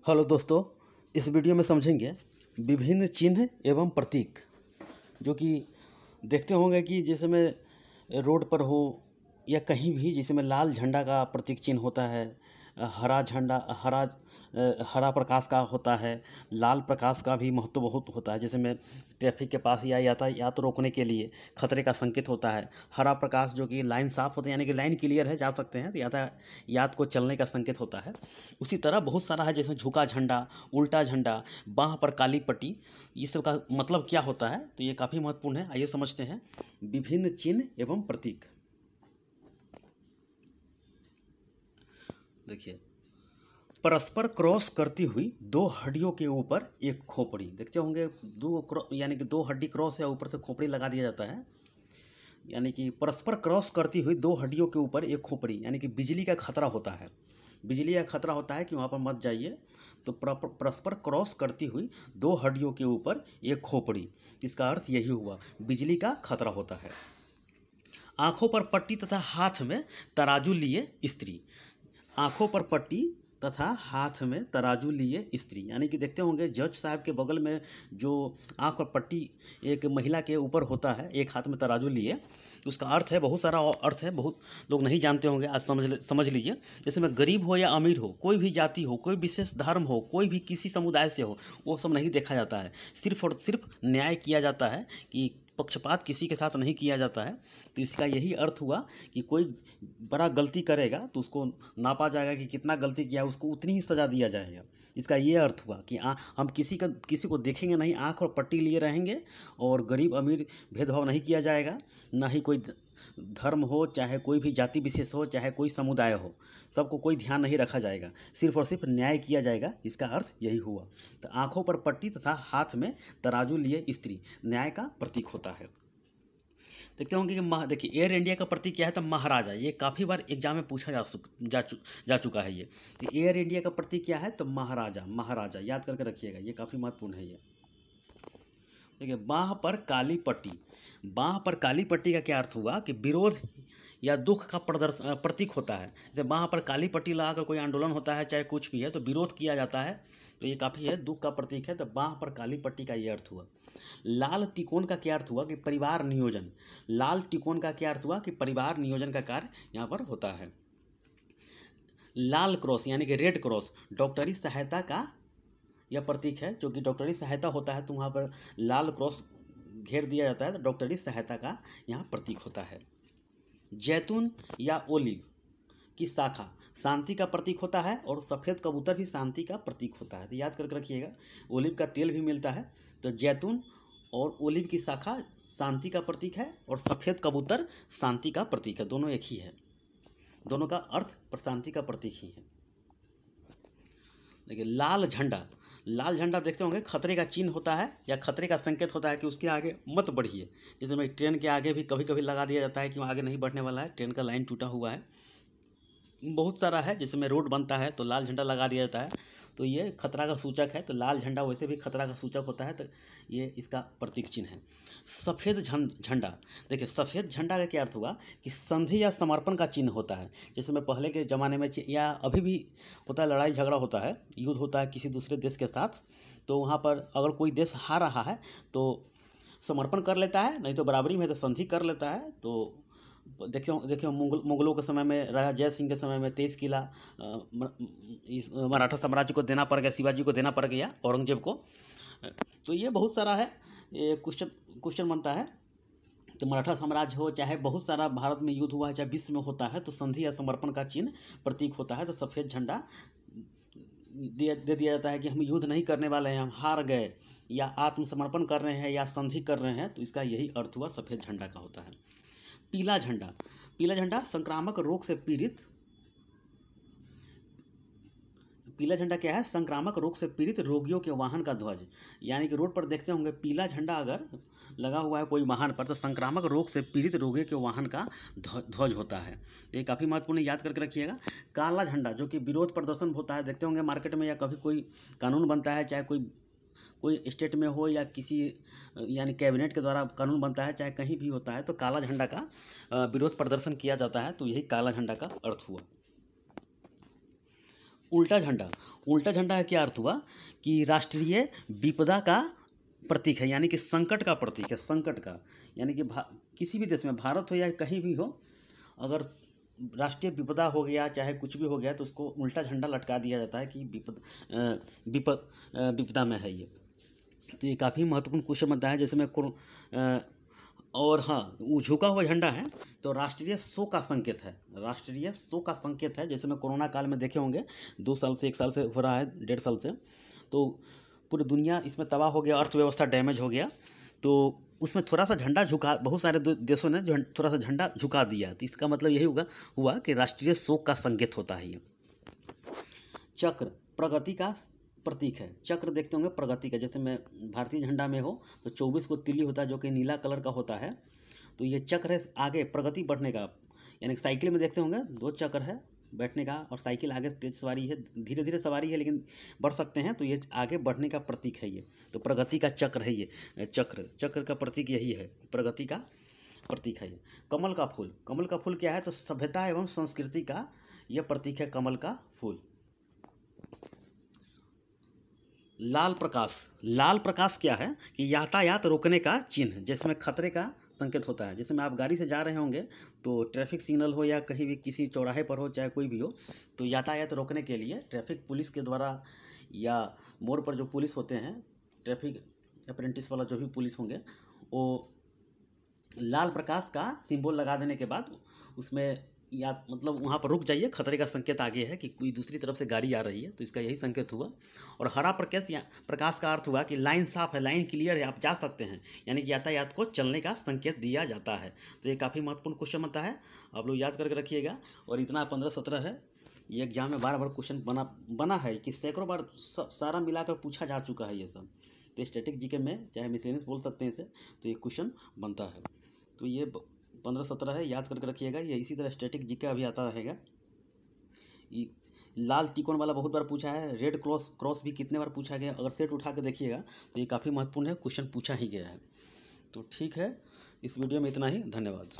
Hello दोस्तों, इस video में समझेंगे विभिन्न चिन्ह एवं प्रतीक जो कि देखते होंगे कि जैसे में रोड पर हो या कहीं भी, जैसे में लाल झंडा का प्रतीक चिन्ह होता है, हरा झंडा हरा प्रकाश का होता है, लाल प्रकाश का भी महत्व बहुत होता है। जैसे में ट्रैफिक के पास या यातायात रोकने के लिए खतरे का संकेत होता है। हरा प्रकाश जो कि लाइन साफ होता है, यानी कि लाइन क्लियर है, जा सकते हैं, तो यातायात को चलने का संकेत होता है। उसी तरह बहुत सारा है, जैसे झुका झंडा, उल्टा झंडा, बाँह पर काली पट्टी, ये सब का मतलब क्या होता है, तो ये काफ़ी महत्वपूर्ण है। आइए समझते हैं विभिन्न चिन्ह एवं प्रतीक। देखिए, परस्पर क्रॉस करती हुई दो हड्डियों के ऊपर एक खोपड़ी। देखते होंगे यानी कि दो हड्डी क्रॉस है, ऊपर से खोपड़ी लगा दिया जाता है। यानी कि परस्पर क्रॉस करती हुई दो हड्डियों के ऊपर एक खोपड़ी, यानी कि बिजली का खतरा होता है। बिजली का खतरा होता है कि वहाँ पर मत जाइए। तो परस्पर क्रॉस करती हुई दो हड्डियों के ऊपर एक खोपड़ी, इसका अर्थ यही हुआ, बिजली का खतरा होता है। आँखों पर पट्टी तथा हाथ में तराजू लिए स्त्री। आँखों पर पट्टी तथा हाथ में तराजू लिए स्त्री, यानी कि देखते होंगे जज साहब के बगल में जो आँख पर पट्टी एक महिला के ऊपर होता है, एक हाथ में तराजू लिए, उसका अर्थ है, बहुत सारा अर्थ है, बहुत लोग नहीं जानते होंगे, आज समझ लीजिए। जैसे में गरीब हो या अमीर हो, कोई भी जाति हो, कोई विशेष धर्म हो, कोई भी किसी समुदाय से हो, वो सब नहीं देखा जाता है। सिर्फ और सिर्फ न्याय किया जाता है, कि पक्षपात किसी के साथ नहीं किया जाता है। तो इसका यही अर्थ हुआ कि कोई बड़ा गलती करेगा तो उसको नापा जाएगा कि कितना गलती किया, उसको उतनी ही सज़ा दिया जाएगा। इसका ये अर्थ हुआ कि हम किसी को देखेंगे नहीं, आँख और पट्टी लिए रहेंगे, और गरीब अमीर भेदभाव नहीं किया जाएगा। ना ही कोई धर्म हो, चाहे कोई भी जाति विशेष हो, चाहे कोई समुदाय हो, सबको कोई ध्यान नहीं रखा जाएगा, सिर्फ और सिर्फ न्याय किया जाएगा। इसका अर्थ यही हुआ। तो आँखों पर पट्टी तथा हाथ में तराजू लिए स्त्री न्याय का प्रतीक होता है। देखते होंगे कि देखिए, एयर इंडिया का प्रतीक क्या है, तो महाराजा। ये काफ़ी बार एग्जाम में पूछा जा चुका है। ये एयर इंडिया का प्रतीक क्या है, तो महाराजा। महाराजा याद करके रखिएगा, ये काफ़ी महत्वपूर्ण है। ये देखिए, बाँह पर काली पट्टी। बाँह पर काली पट्टी का क्या अर्थ हुआ कि विरोध या दुख का प्रतीक होता है। जैसे बाँह पर काली पट्टी लगा कर कोई आंदोलन होता है, चाहे कुछ भी है, तो विरोध किया जाता है, तो ये काफ़ी है, दुख का प्रतीक है। तो बाँह पर काली पट्टी का ये अर्थ हुआ। लाल तिकोन का क्या अर्थ हुआ कि परिवार नियोजन। लाल तिकोन का क्या अर्थ हुआ कि परिवार नियोजन का कार्य यहाँ पर होता है। लाल क्रॉस यानी कि रेड क्रॉस डॉक्टरी सहायता का यह प्रतीक है, जो कि डॉक्टरी सहायता होता है, तो वहाँ पर लाल क्रॉस घेर दिया जाता है, तो डॉक्टरी सहायता का यहाँ प्रतीक होता है। जैतून या ओलिव की शाखा शांति का प्रतीक होता है, और सफ़ेद कबूतर भी शांति का प्रतीक होता है, तो याद करके रखिएगा। ओलिव का तेल भी मिलता है, तो जैतून और ओलिव की शाखा शांति का प्रतीक है, और सफ़ेद कबूतर शांति का प्रतीक है। दोनों एक ही है, दोनों का अर्थ शांति का प्रतीक ही है। देखिए, लाल झंडा। लाल झंडा देखते होंगे खतरे का चिन्ह होता है, या खतरे का संकेत होता है कि उसके आगे मत बढ़िए। जैसे मैं ट्रेन के आगे भी कभी कभी लगा दिया जाता है कि वहाँ आगे नहीं बढ़ने वाला है, ट्रेन का लाइन टूटा हुआ है। बहुत सारा है, जैसे में रोड बनता है तो लाल झंडा लगा दिया जाता है, तो ये खतरा का सूचक है। तो लाल झंडा वैसे भी खतरा का सूचक होता है, तो ये इसका प्रतीक चिन्ह है। सफ़ेद झंडा। देखिए, सफ़ेद झंडा का क्या अर्थ हुआ कि संधि या समर्पण का चिन्ह होता है। जैसे में पहले के ज़माने में या अभी भी होता है, लड़ाई झगड़ा होता है, युद्ध होता है किसी दूसरे देश के साथ, तो वहाँ पर अगर कोई देश हार रहा है तो समर्पण कर लेता है, नहीं तो बराबरी में तो संधि कर लेता है। तो देखिए मुगलों के समय में, राजा जय सिंह के समय में 23 किला इस मराठा साम्राज्य को देना पड़ गया, शिवाजी को देना पड़ गया, औरंगजेब को। तो ये बहुत सारा है, ये क्वेश्चन बनता है। तो मराठा साम्राज्य हो, चाहे बहुत सारा भारत में युद्ध हुआ है, चाहे विश्व में होता है, तो संधि या समर्पण का चिन्ह प्रतीक होता है। तो सफ़ेद झंडा दे दिया जाता है कि हम युद्ध नहीं करने वाले हैं, हम हार गए, या आत्मसमर्पण कर रहे हैं, या संधि कर रहे हैं, तो इसका यही अर्थ हुआ, सफ़ेद झंडा का होता है। पीला झंडा। पीला झंडा संक्रामक रोग से पीड़ित। पीला झंडा क्या है, संक्रामक रोग से पीड़ित रोगियों के वाहन का ध्वज। यानी कि रोड पर देखते होंगे पीला झंडा अगर लगा हुआ है कोई वाहन पर, तो संक्रामक रोग से पीड़ित रोगियों के वाहन का ध्वज होता है। ये काफ़ी महत्वपूर्ण, याद करके रखिएगा। काला झंडा जो कि विरोध प्रदर्शन होता है, देखते होंगे मार्केट में, या कभी कोई कानून बनता है, चाहे कोई स्टेट में हो, या किसी यानी कैबिनेट के द्वारा कानून बनता है, चाहे कहीं भी होता है, तो काला झंडा का विरोध प्रदर्शन किया जाता है, तो यही काला झंडा का अर्थ हुआ। उल्टा झंडा, उल्टा झंडा का क्या अर्थ हुआ कि राष्ट्रीय विपदा का प्रतीक है, यानी कि संकट का प्रतीक है, संकट का, यानी कि किसी भी देश में, भारत हो या कहीं भी हो, अगर राष्ट्रीय विपदा हो गया चाहे कुछ भी हो गया तो उसको उल्टा झंडा लटका दिया जाता है कि विपदा में है ये। तो ये काफ़ी महत्वपूर्ण क्वेश्चन बनता है। जैसे मैं और हाँ, वो झुका हुआ झंडा है तो राष्ट्रीय शोक का संकेत है, राष्ट्रीय शोक का संकेत है। जैसे मैं कोरोना काल में देखे होंगे, 2 साल से 1 साल से हो रहा है, 1.5 साल से, तो पूरी दुनिया इसमें तबाह हो गया, अर्थव्यवस्था डैमेज हो गया, तो उसमें थोड़ा सा झंडा झुका, बहुत सारे देशों ने जो थोड़ा सा झंडा झुका दिया, तो इसका मतलब यही हुआ कि राष्ट्रीय शोक का संकेत होता है ये। चक्र प्रगति का प्रतीक है, चक्र देखते होंगे प्रगति का, जैसे मैं भारतीय झंडा में हो तो 24 को तिल्ली होता है जो कि नीला कलर का होता है, तो ये चक्र है आगे प्रगति बढ़ने का। यानी साइकिल में देखते होंगे 2 चक्र है बैठने का, और साइकिल आगे तेज सवारी है, धीरे धीरे सवारी है लेकिन बढ़ सकते हैं, तो ये आगे बढ़ने का प्रतीक है ये, तो प्रगति का चक्र है ये। चक्र का प्रतीक यही है, प्रगति का प्रतीक है ये। कमल का फूल, कमल का फूल क्या है, तो सभ्यता एवं संस्कृति का यह प्रतीक है कमल का फूल। लाल प्रकाश, लाल प्रकाश क्या है कि यातायात रोकने का चिन्ह, जिसमें खतरे का संकेत होता है। जैसे में आप गाड़ी से जा रहे होंगे तो ट्रैफिक सिग्नल हो या कहीं भी किसी चौराहे पर हो, चाहे कोई भी हो, तो यातायात रोकने के लिए ट्रैफिक पुलिस के द्वारा या मोड़ पर जो पुलिस होते हैं, ट्रैफिक अप्रेंटिस वाला जो भी पुलिस होंगे, वो लाल प्रकाश का सिंबल लगा देने के बाद उसमें या मतलब वहाँ पर रुक जाइए, खतरे का संकेत आगे है कि कोई दूसरी तरफ से गाड़ी आ रही है, तो इसका यही संकेत हुआ। और हरा प्रकाश का अर्थ हुआ कि लाइन साफ है, लाइन क्लियर है, आप जा सकते हैं, यानी कि यातायात को चलने का संकेत दिया जाता है। तो ये काफ़ी महत्वपूर्ण क्वेश्चन बनता है, आप लोग याद करके रखिएगा। और इतना 15-17 है, ये एग्जाम में बार क्वेश्चन बना है कि सैकड़ों बार सारा मिलाकर पूछा जा चुका है ये सब। तो स्टैटिक जीके में, चाहे मिसलेनियस बोल सकते हैं इसे, तो ये क्वेश्चन बनता है। तो ये 15-17 है, याद करके रखिएगा। ये इसी तरह स्टैटिक जीके अभी आता रहेगा। लाल त्रिकोण वाला बहुत बार पूछा है, रेड क्रॉस भी कितने बार पूछा गया, अगर सेट उठा के देखिएगा तो ये काफ़ी महत्वपूर्ण है, क्वेश्चन पूछा ही गया है। तो ठीक है, इस वीडियो में इतना ही, धन्यवाद।